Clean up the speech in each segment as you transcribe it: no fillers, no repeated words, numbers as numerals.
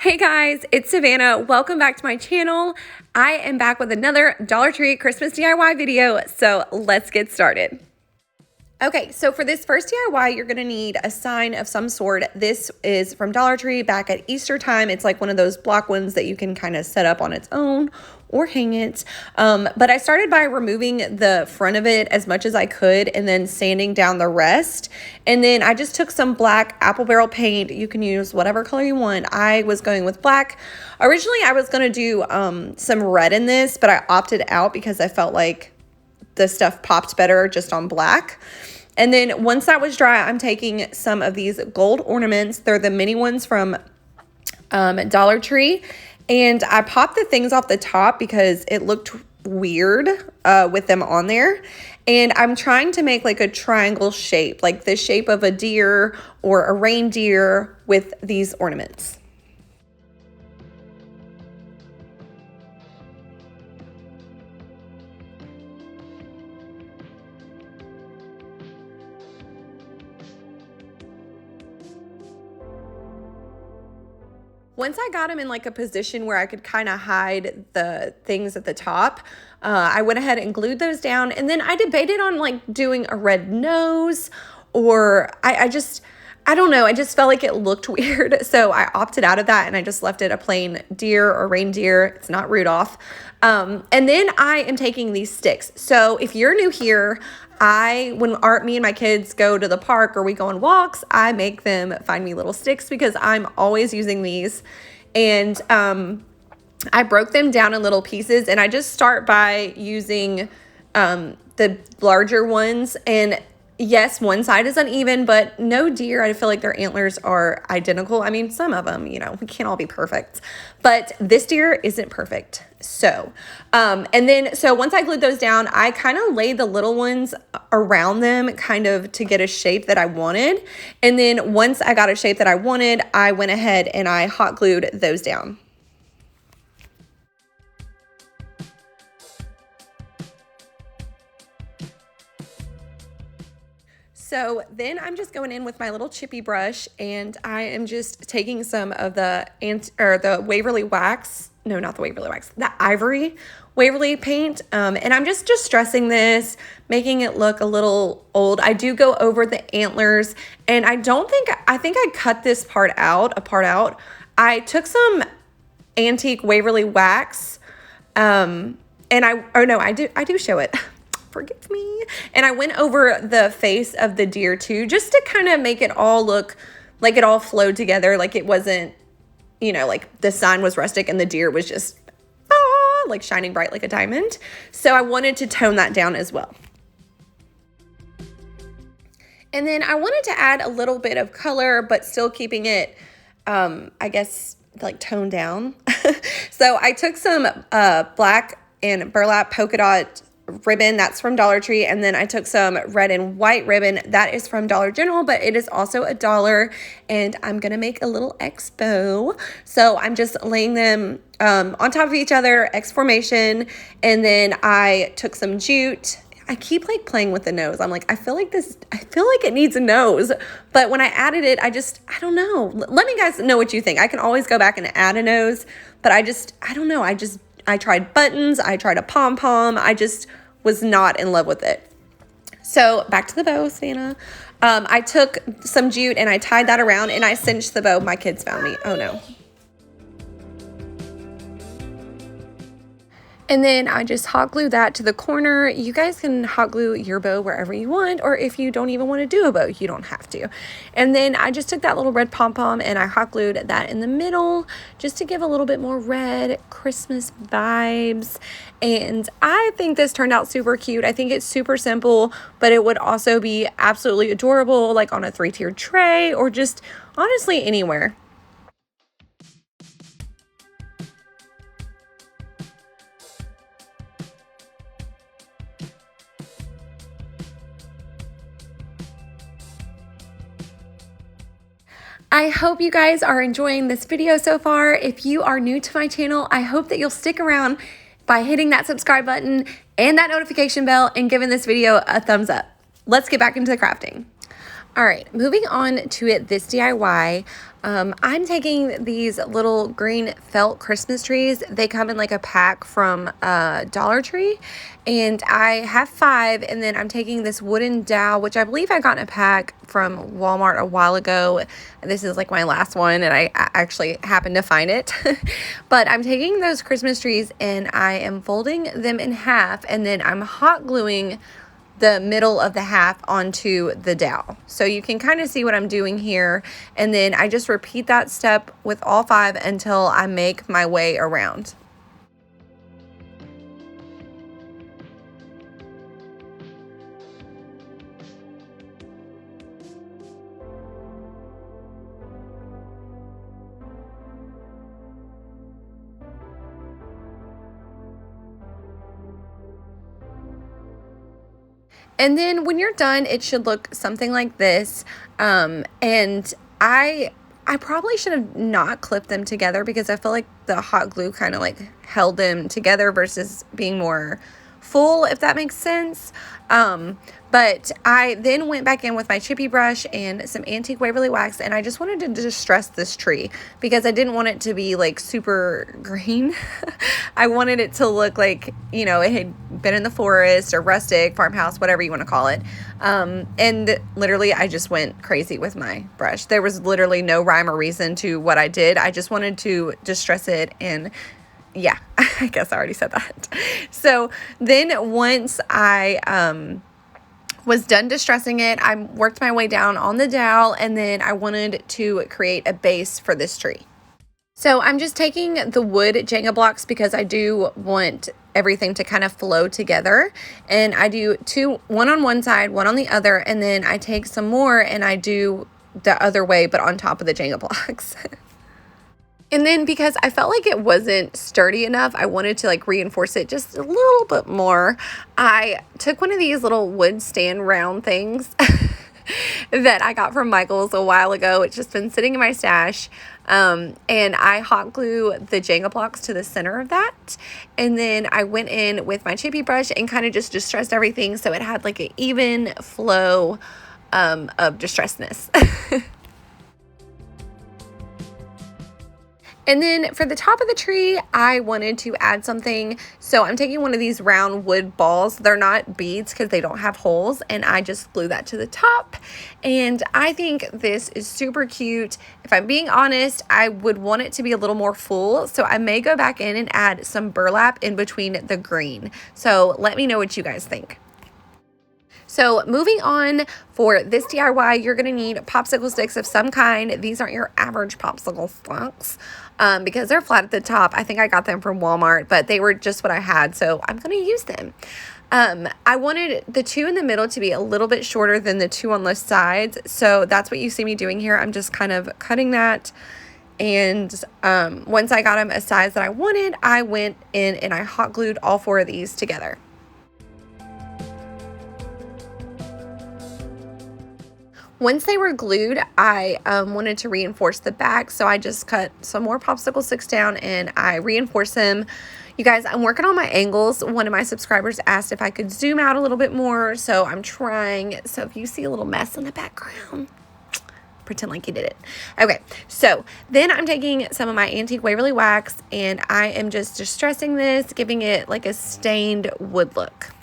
Hey guys, it's Savannah. Welcome back to my channel. I am back with another Dollar Tree Christmas DIY video, so let's get started. Okay, so for this first DIY, you're gonna need a sign of some sort. This is from Dollar Tree back at Easter time. It's like one of those block ones that you can kind of set up on its own or hang it. But I started by removing the front of it as much as I could and then sanding down the rest. And then I just took some black apple barrel paint. You can use whatever color you want. I was going with black. Originally, I was gonna do some red in this, but I opted out because I felt like the stuff popped better just on black. And then once that was dry, I'm taking some of these gold ornaments. They're the mini ones from Dollar Tree. And I popped the things off the top because it looked weird with them on there. And I'm trying to make like a triangle shape, like the shape of a deer or a reindeer with these ornaments. Once I got them in like a position where I could kind of hide the things at the top, I went ahead and glued those down. And then I debated on like doing a red nose or I don't know. I just felt like it looked weird. So I opted out of that and I just left it a plain deer or reindeer. It's not Rudolph. And then I am taking these sticks. So if you're new here, when me and my kids go to the park or we go on walks, I make them find me little sticks because I'm always using these. And I broke them down in little pieces and I just start by using the larger ones. And yes, one side is uneven, but no deer, I feel like their antlers are identical. I mean, some of them, we can't all be perfect, but this deer isn't perfect. So, so once I glued those down, I kind of laid the little ones around them kind of to get a shape that I wanted. And then once I got a shape that I wanted, I went ahead and I hot glued those down. So then I'm just going in with my little chippy brush and I am just taking some of the Waverly wax, no, not the Waverly wax, the Ivory Waverly paint. And I'm just distressing this, making it look a little old. I do go over the antlers and I think I cut this part out, I took some antique Waverly wax I do show it. Forgive me. And I went over the face of the deer too, just to kind of make it all look like it all flowed together. Like it wasn't, like the sign was rustic and the deer was just, like shining bright like a diamond. So I wanted to tone that down as well. And then I wanted to add a little bit of color, but still keeping it, I guess, like toned down. So I took some black and burlap polka dot ribbon that's from Dollar Tree, and then I took some red and white ribbon that is from Dollar General, but it is also $1, and I'm gonna make a little X bow. So I'm just laying them on top of each other, X formation, and then I took some jute. I keep like playing with the nose. I'm like, I feel like it needs a nose, but when I added it, I don't know. Let me guys know what you think. I can always go back and add a nose, but I don't know. I tried buttons, I tried a pom-pom, I just was not in love with it. So back to the bow, Santa. I took some jute and I tied that around and I cinched the bow. My kids found me. Oh no. And then I just hot glue that to the corner. You guys can hot glue your bow wherever you want, or if you don't even want to do a bow, you don't have to. And then I just took that little red pom-pom and I hot glued that in the middle just to give a little bit more red Christmas vibes. And I think this turned out super cute. I think it's super simple, but it would also be absolutely adorable, like on a 3-tiered tray or just honestly anywhere. I hope you guys are enjoying this video so far. If you are new to my channel, I hope that you'll stick around by hitting that subscribe button and that notification bell and giving this video a thumbs up. Let's get back into the crafting. All right, moving on to this DIY. I'm taking these little green felt Christmas trees. They come in like a pack from Dollar Tree, and I have 5. And then I'm taking this wooden dowel, which I believe I got in a pack from Walmart a while ago. This is like my last one, and I actually happened to find it. But I'm taking those Christmas trees and I am folding them in half, and then I'm hot gluing the middle of the half onto the dowel. So you can kind of see what I'm doing here. And then I just repeat that step with all 5 until I make my way around. And then when you're done, it should look something like this. And I probably should have not clipped them together because I feel like the hot glue kind of like held them together versus being more full, if that makes sense. But I then went back in with my chippy brush and some antique Waverly wax, and I just wanted to distress this tree because I didn't want it to be like super green. I wanted it to look like, you know, it had been in the forest or rustic, farmhouse, whatever you want to call it. And literally I just went crazy with my brush. There was literally no rhyme or reason to what I did. I just wanted to distress it, and yeah, I guess I already said that. So then once I was done distressing it, I worked my way down on the dowel, and then I wanted to create a base for this tree. So I'm just taking the wood Jenga blocks because I do want everything to kind of flow together. And I do 2, one on one side, one on the other, and then I take some more and I do the other way, but on top of the Jenga blocks. And then because I felt like it wasn't sturdy enough, I wanted to like reinforce it just a little bit more. I took one of these little wood stand round things that I got from Michael's a while ago. It's just been sitting in my stash. And I hot glue the Jenga blocks to the center of that. And then I went in with my chippy brush and kind of just distressed everything so it had like an even flow of distressedness. And then for the top of the tree, I wanted to add something. So I'm taking one of these round wood balls. They're not beads because they don't have holes. And I just glue that to the top. And I think this is super cute. If I'm being honest, I would want it to be a little more full. So I may go back in and add some burlap in between the green. So let me know what you guys think. So moving on, for this DIY, you're going to need popsicle sticks of some kind. These aren't your average popsicle sticks because they're flat at the top. I think I got them from Walmart, but they were just what I had, so I'm going to use them. I wanted the 2 in the middle to be a little bit shorter than the 2 on the sides, so that's what you see me doing here. I'm just kind of cutting that. And once I got them a size that I wanted, I went in and I hot glued all 4 of these together. Once they were glued, I wanted to reinforce the back, so I just cut some more popsicle sticks down and I reinforced them. You guys, I'm working on my angles. One of my subscribers asked if I could zoom out a little bit more, so I'm trying. So if you see a little mess in the background, pretend like you did it. Okay, so then I'm taking some of my antique Waverly wax and I am just distressing this, giving it like a stained wood look.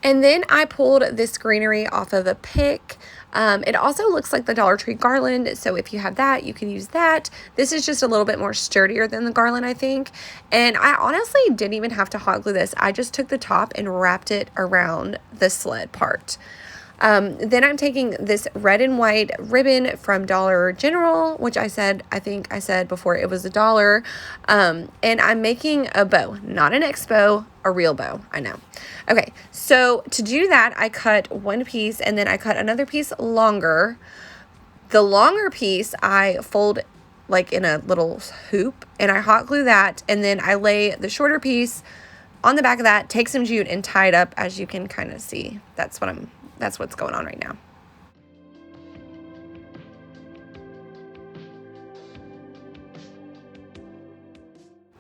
And then I pulled this greenery off of a pick. It also looks like the Dollar Tree garland, so if you have that, you can use that. This is just a little bit more sturdier than the garland, I think. And I honestly didn't even have to hot glue this. I just took the top and wrapped it around the sled part. Then I'm taking this red and white ribbon from Dollar General, which I think I said before it was $1. And I'm making a bow, not an expo, a real bow. I know. Okay. So to do that, I cut one piece and then I cut another piece longer. The longer piece I fold like in a little hoop, and I hot glue that, and then I lay the shorter piece on the back of that, take some jute and tie it up. As you can kind of see, that's what's going on right now.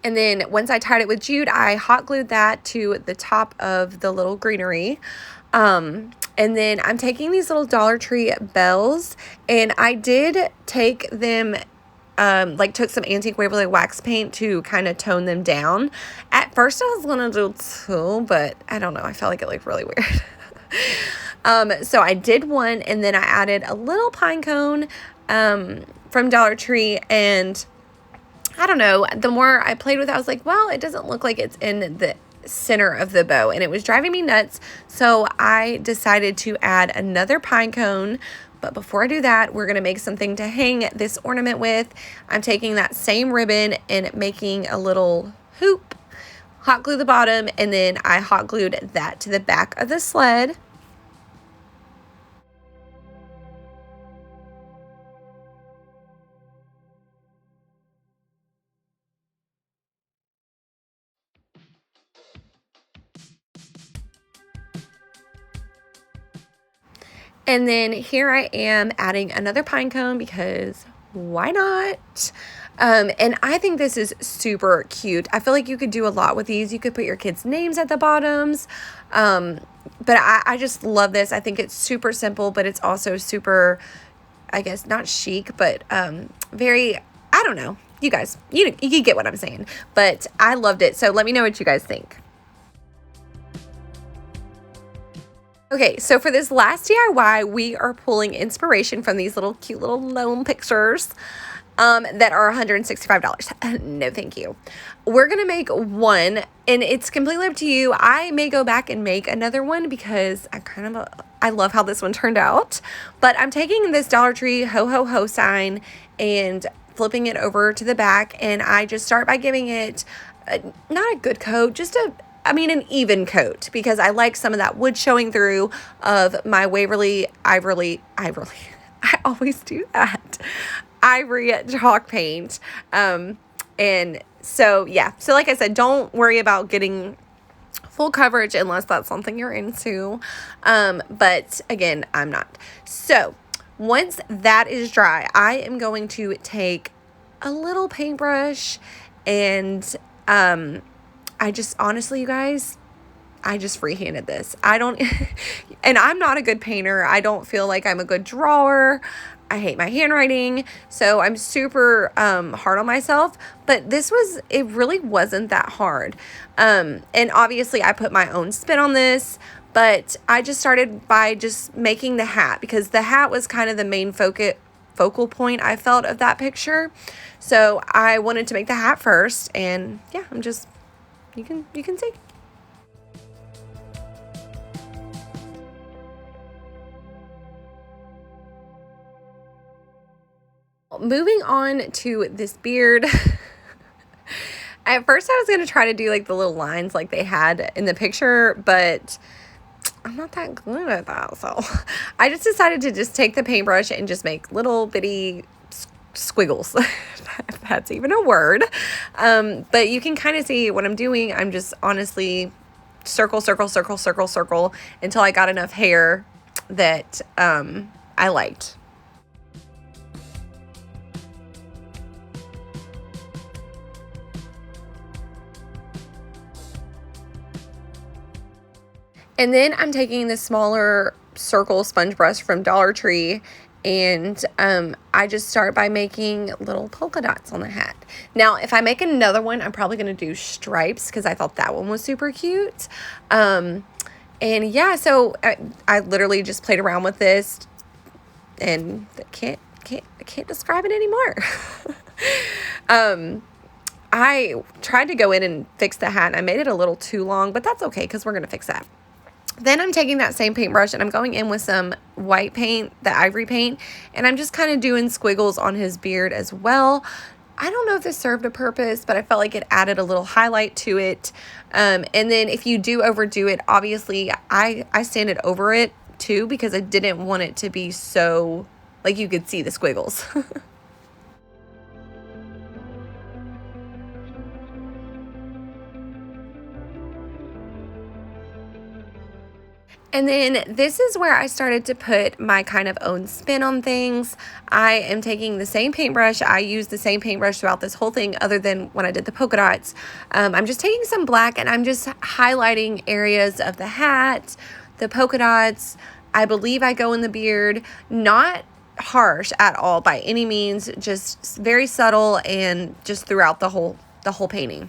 And then once I tied it with jute, I hot glued that to the top of the little greenery. And then I'm taking these little Dollar Tree bells, and I did take them, like took some antique Waverly wax paint to kind of tone them down. At first I was gonna do two, but I don't know, I felt like it looked really weird. So I did one, and then I added a little pine cone from Dollar Tree, and I don't know, the more I played with it, I was like, well, it doesn't look like it's in the center of the bow, and it was driving me nuts. So I decided to add another pine cone. But before I do that, we're going to make something to hang this ornament with. I'm taking that same ribbon and making a little hoop, hot glue the bottom, and then I hot glued that to the back of the sled. And then here I am adding another pine cone because why not? And I think this is super cute. I feel like you could do a lot with these. You could put your kids' names at the bottoms. But I just love this. I think it's super simple, but it's also super, I guess, not chic, but very, I don't know. You guys, you get what I'm saying. But I loved it. So let me know what you guys think. Okay, so for this last DIY, we are pulling inspiration from these little cute little gnome pictures that are $165. No, thank you. We're going to make one, and it's completely up to you. I may go back and make another one because I love how this one turned out. But I'm taking this Dollar Tree ho ho ho sign and flipping it over to the back, and I just start by giving it not a good coat, just an even coat, because I like some of that wood showing through of my Waverly Ivory. I always do that. Ivory chalk paint. And so, yeah. So like I said, don't worry about getting full coverage unless that's something you're into. But again, I'm not. So once that is dry, I am going to take a little paintbrush, and I just, honestly, you guys, I just freehanded this. And I'm not a good painter. I don't feel like I'm a good drawer. I hate my handwriting. So I'm super hard on myself. But it really wasn't that hard. And obviously I put my own spin on this. But I just started by just making the hat, because the hat was kind of the main focal point I felt of that picture. So I wanted to make the hat first. And yeah, you can see. Moving on to this beard. At first I was going to try to do like the little lines like they had in the picture, but I'm not that good at that. So I just decided to just take the paintbrush and just make little bitty squiggles, if that's even a word. But you can kind of see what I'm doing. I'm just honestly circle until I got enough hair that I liked. And then I'm taking the smaller circle sponge brush from Dollar Tree, and I just start by making little polka dots on the hat. Now, if I make another one, I'm probably going to do stripes because I thought that one was super cute. And yeah, so I literally just played around with this, and I can't describe it anymore. I tried to go in and fix the hat, and I made it a little too long, but that's okay because we're going to fix that. Then I'm taking that same paintbrush and I'm going in with some white paint, the ivory paint, and I'm just kind of doing squiggles on his beard as well. I don't know if this served a purpose, but I felt like it added a little highlight to it. And then if you do overdo it, obviously I sanded over it too, because I didn't want it to be so, like, you could see the squiggles. And then this is where I started to put my kind of own spin on things. I am taking the same paintbrush. I use the same paintbrush throughout this whole thing other than when I did the polka dots. I'm just taking some black and I'm just highlighting areas of the hat, the polka dots. I believe I go in the beard, not harsh at all by any means, just very subtle and just throughout the whole painting.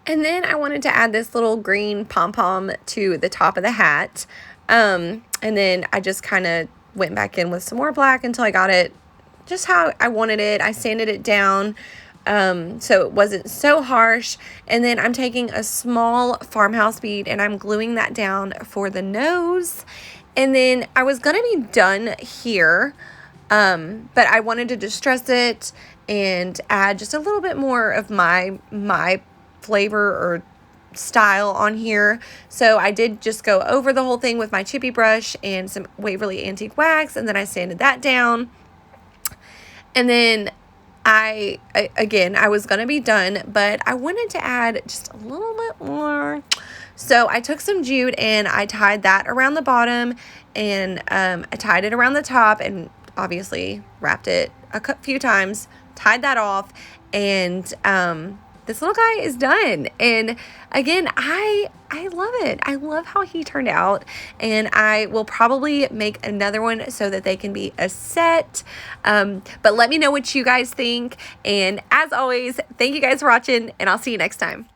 And then I wanted to add this little green pom-pom to the top of the hat. And then I just kind of went back in with some more black until I got it just how I wanted it. I sanded it down so it wasn't so harsh. And then I'm taking a small farmhouse bead and I'm gluing that down for the nose. And then I was going to be done here, but I wanted to distress it and add just a little bit more of my flavor or style on here. So I did just go over the whole thing with my chippy brush and some Waverly Antique Wax, and then I sanded that down. And then I was going to be done, but I wanted to add just a little bit more. So I took some jute and I tied that around the bottom, and I tied it around the top and obviously wrapped it a few times, tied that off, and this little guy is done. And again, I love it. I love how he turned out, and I will probably make another one so that they can be a set. But let me know what you guys think. And as always, thank you guys for watching, and I'll see you next time.